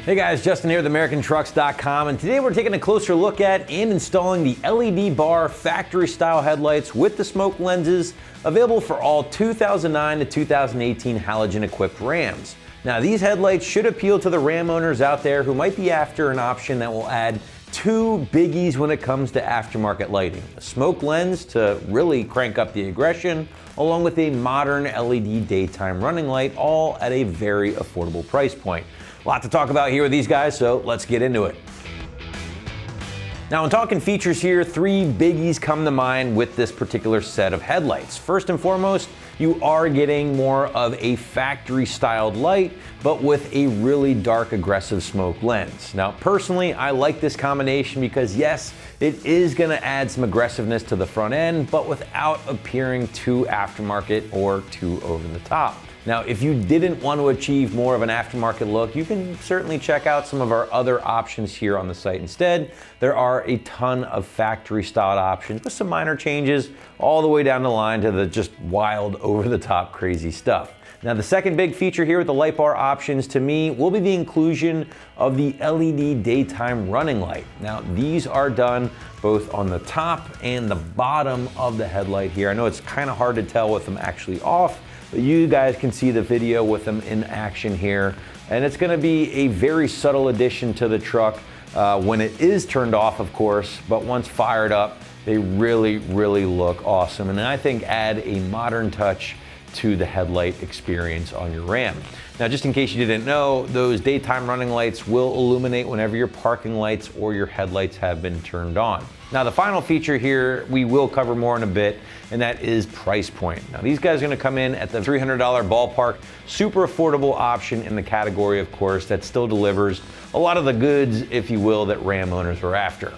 Hey guys, Justin here with AmericanTrucks.com, and today we're taking a closer look at and installing the LED bar factory style headlights with the smoke lenses available for all 2009 to 2018 halogen equipped Rams. Now these headlights should appeal to the Ram owners out there who might be after an option that will add two biggies when it comes to aftermarket lighting. A smoke lens to really crank up the aggression, along with a modern LED daytime running light, all at a very affordable price point. A lot to talk about here with these guys, so let's get into it. Now, when talking features here, three biggies come to mind with this particular set of headlights. First and foremost, you are getting more of a factory-styled light, but with a really dark, aggressive smoke lens. Now, personally, I like this combination because, yes, it is going to add some aggressiveness to the front end, but without appearing too aftermarket or too over the top. Now, if you didn't want to achieve more of an aftermarket look, you can certainly check out some of our other options here on the site instead. There are a ton of factory-styled options with some minor changes all the way down the line to the just wild, over-the-top, crazy stuff. Now, the second big feature here with the light bar options to me will be the inclusion of the LED daytime running light. Now, these are done both on the top and the bottom of the headlight here. I know it's kind of hard to tell with them actually off, but you guys can see the video with them in action here. And it's gonna be a very subtle addition to the truck when it is turned off, of course, but once fired up, they really, really look awesome. And I think add a modern touch to the headlight experience on your Ram. Now, just in case you didn't know, those daytime running lights will illuminate whenever your parking lights or your headlights have been turned on. Now, the final feature here we will cover more in a bit, and that is price point. Now, these guys are gonna come in at the $300 ballpark, super affordable option in the category, of course, that still delivers a lot of the goods, if you will, that Ram owners are after.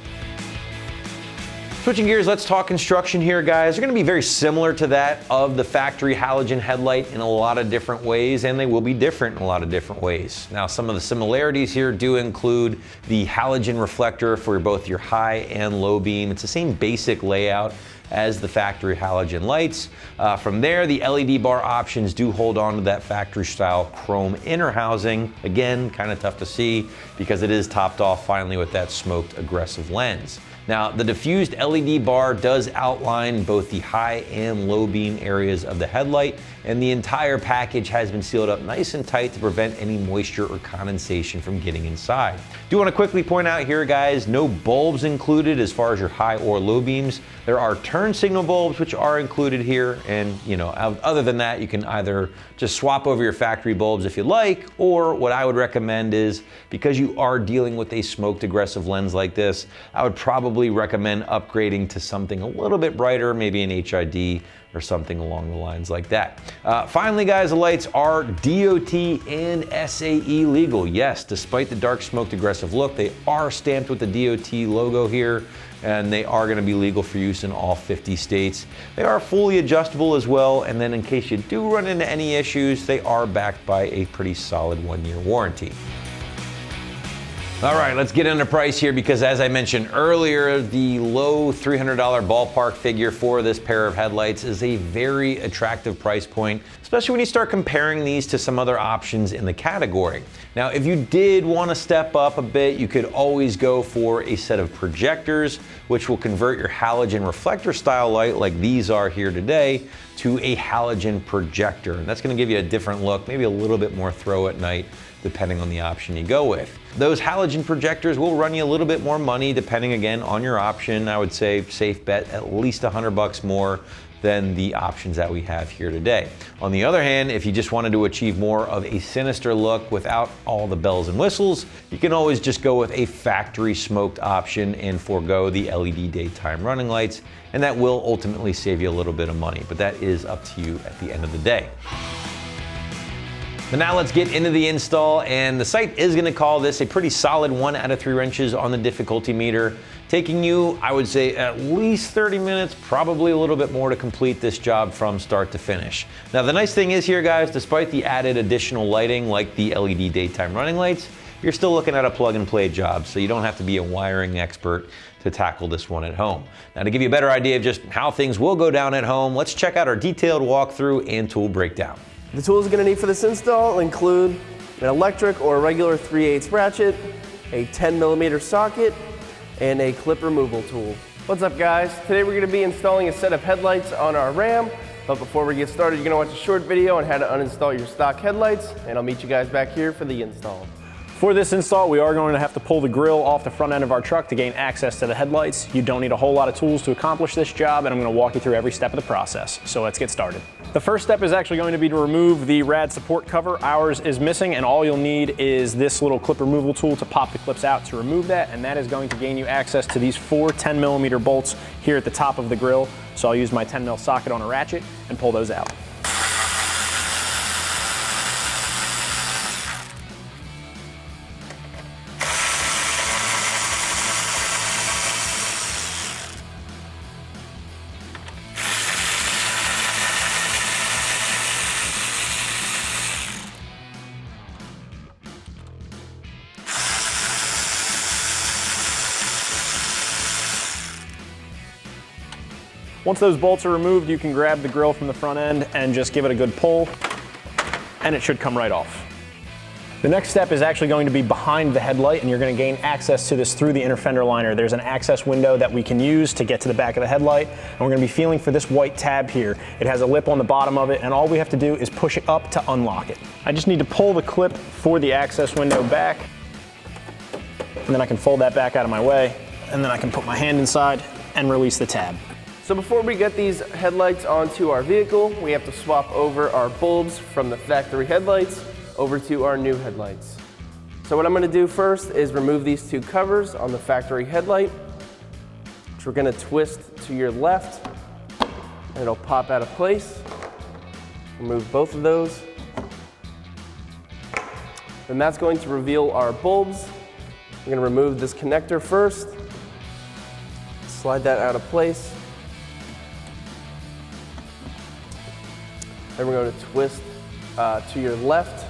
Switching gears, let's talk construction here, guys. They're gonna be very similar to that of the factory halogen headlight in a lot of different ways, and they will be different in a lot of different ways. Now, some of the similarities here do include the halogen reflector for both your high and low beam. It's the same basic layout as the factory halogen lights. From there, the LED bar options do hold on to that factory style chrome inner housing. Again, kind of tough to see because it is topped off finally with that smoked aggressive lens. Now, the diffused LED bar does outline both the high and low beam areas of the headlight, and the entire package has been sealed up nice and tight to prevent any moisture or condensation from getting inside. Do want to quickly point out here, guys, no bulbs included as far as your high or low beams. There are turn signal bulbs which are included here, and other than that, you can either just swap over your factory bulbs if you like, or what I would recommend is, because you are dealing with a smoked aggressive lens like this, I would probably recommend upgrading to something a little bit brighter, maybe an HID or something along the lines like that. Finally, guys, the lights are DOT and SAE legal. Yes, despite the dark smoked aggressive look, they are stamped with the DOT logo here, and they are gonna be legal for use in all 50 states. They are fully adjustable as well, and then in case you do run into any issues, they are backed by a pretty solid 1-year warranty. All right, let's get into price here because as I mentioned earlier, the low $300 ballpark figure for this pair of headlights is a very attractive price point, especially when you start comparing these to some other options in the category. Now, if you did want to step up a bit, you could always go for a set of projectors, which will convert your halogen reflector style light like these are here today to a halogen projector. And that's going to give you a different look, maybe a little bit more throw at night, depending on the option you go with. Those halogen projectors will run you a little bit more money depending again on your option. I would say safe bet at least $100 more than the options that we have here today. On the other hand, if you just wanted to achieve more of a sinister look without all the bells and whistles, you can always just go with a factory smoked option and forego the LED daytime running lights, and that will ultimately save you a little bit of money, but that is up to you at the end of the day. But now let's get into the install, and the site is gonna call this a pretty solid 1 out of 3 wrenches on the difficulty meter, taking you, I would say, at least 30 minutes, probably a little bit more to complete this job from start to finish. Now, the nice thing is here, guys, despite the added additional lighting like the LED daytime running lights, you're still looking at a plug and play job, so you don't have to be a wiring expert to tackle this one at home. Now, to give you a better idea of just how things will go down at home, let's check out our detailed walkthrough and tool breakdown. The tools you're going to need for this install include an electric or a regular 3/8 ratchet, a 10mm socket, and a clip removal tool. What's up guys? Today we're going to be installing a set of headlights on our Ram, but before we get started you're going to watch a short video on how to uninstall your stock headlights, and I'll meet you guys back here for the install. For this install, we are going to have to pull the grill off the front end of our truck to gain access to the headlights. You don't need a whole lot of tools to accomplish this job, and I'm going to walk you through every step of the process. So let's get started. The first step is actually going to be to remove the rad support cover. Ours is missing, and all you'll need is this little clip removal tool to pop the clips out to remove that, and that is going to gain you access to these 4 10mm bolts here at the top of the grill. So I'll use my 10mm socket on a ratchet and pull those out. Once those bolts are removed, you can grab the grill from the front end and just give it a good pull, and it should come right off. The next step is actually going to be behind the headlight, and you're going to gain access to this through the inner fender liner. There's an access window that we can use to get to the back of the headlight, and we're going to be feeling for this white tab here. It has a lip on the bottom of it, and all we have to do is push it up to unlock it. I just need to pull the clip for the access window back, and then I can fold that back out of my way, and then I can put my hand inside and release the tab. So before we get these headlights onto our vehicle, we have to swap over our bulbs from the factory headlights over to our new headlights. So what I'm going to do first is remove these 2 covers on the factory headlight, which we're going to twist to your left, and it'll pop out of place. Remove both of those. Then that's going to reveal our bulbs. We're going to remove this connector first, slide that out of place. Then we're going to twist to your left.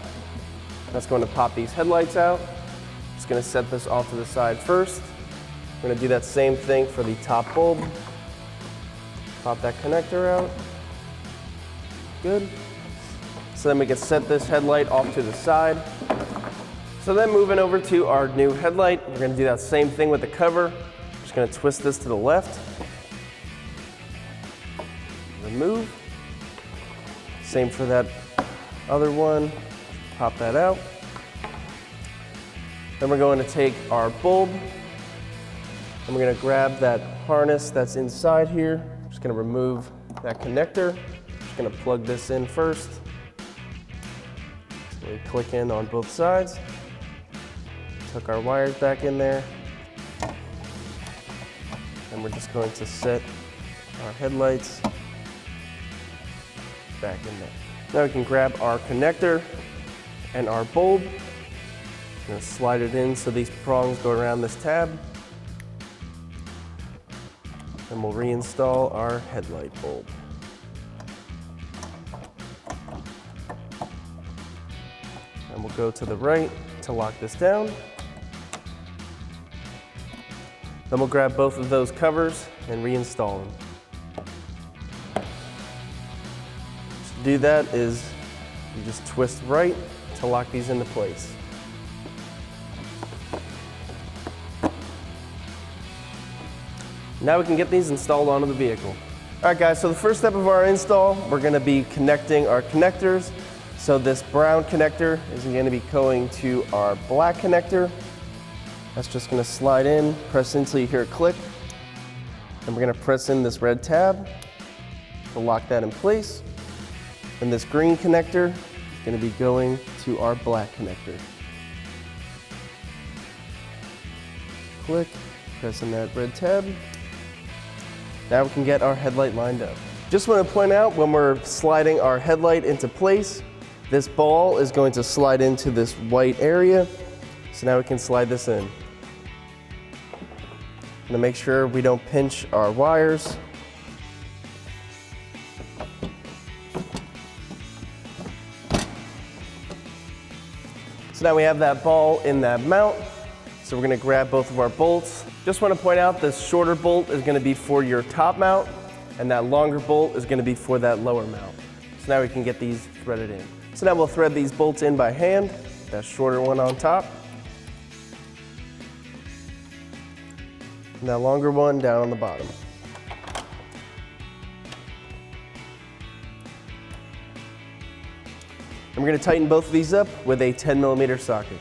That's going to pop these headlights out. Just going to set this off to the side first. We're going to do that same thing for the top bulb. Pop that connector out. Good. So then we can set this headlight off to the side. So then moving over to our new headlight, we're going to do that same thing with the cover. Just going to twist this to the left. Remove. Same for that other one, pop that out. Then we're going to take our bulb and we're going to grab that harness that's inside here. Just going to remove that connector. Just going to plug this in first. So we click in on both sides. Tuck our wires back in there. And we're just going to set our headlights back in there. Now we can grab our connector and our bulb. I'm going to slide it in so these prongs go around this tab. And we'll reinstall our headlight bulb. And we'll go to the right to lock this down. Then we'll grab both of those covers and reinstall them. To do that is you just twist right to lock these into place. Now we can get these installed onto the vehicle. All right guys, so the first step of our install, we're going to be connecting our connectors. So this brown connector is going to be going to our black connector. That's just going to slide in, press in until you hear a click. And we're going to press in this red tab to lock that in place. And this green connector is going to be going to our black connector. Click, press in that red tab. Now we can get our headlight lined up. Just want to point out, when we're sliding our headlight into place, this ball is going to slide into this white area. So now we can slide this in. To make sure we don't pinch our wires. So now we have that ball in that mount. So we're going to grab both of our bolts. Just want to point out, this shorter bolt is going to be for your top mount, and that longer bolt is going to be for that lower mount. So now we can get these threaded in. So now we'll thread these bolts in by hand. that shorter one on top. And that longer one down on the bottom. And we're going to tighten both of these up with a 10mm socket.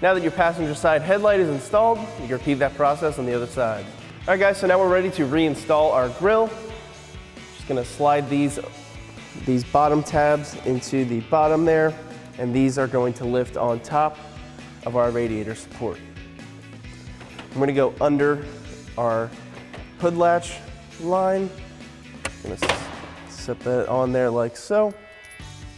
Now that your passenger side headlight is installed, you can repeat that process on the other side. All right guys, so now we're ready to reinstall our grill. Just going to slide these bottom tabs into the bottom there, and these are going to lift on top of our radiator support. I'm going to go under our hood latch line. I'm going to set that on there like so.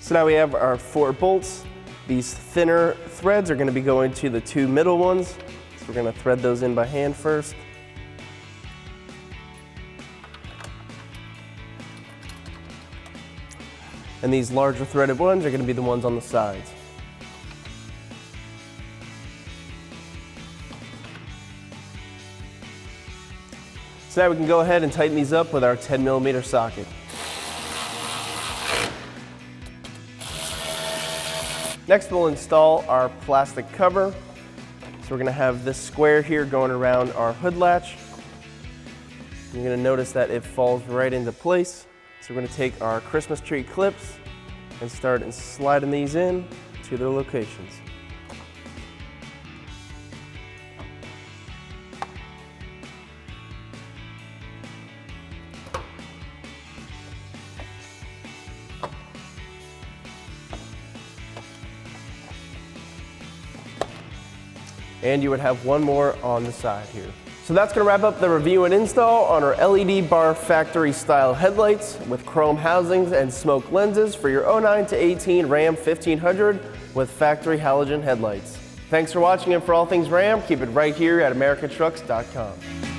So now we have our 4 bolts. These thinner threads are going to be going to the 2 middle ones. So we're going to thread those in by hand first. And these larger threaded ones are going to be the ones on the sides. So now we can go ahead and tighten these up with our 10mm socket. Next we'll install our plastic cover. So we're going to have this square here going around our hood latch. You're going to notice that it falls right into place. So we're going to take our Christmas tree clips and start sliding these in to their locations. And you would have one more on the side here. So that's going to wrap up the review and install on our LED bar factory style headlights with chrome housings and smoke lenses for your 09 to 18 Ram 1500 with factory halogen headlights. Thanks for watching, and for all things Ram, keep it right here at AmericanTrucks.com.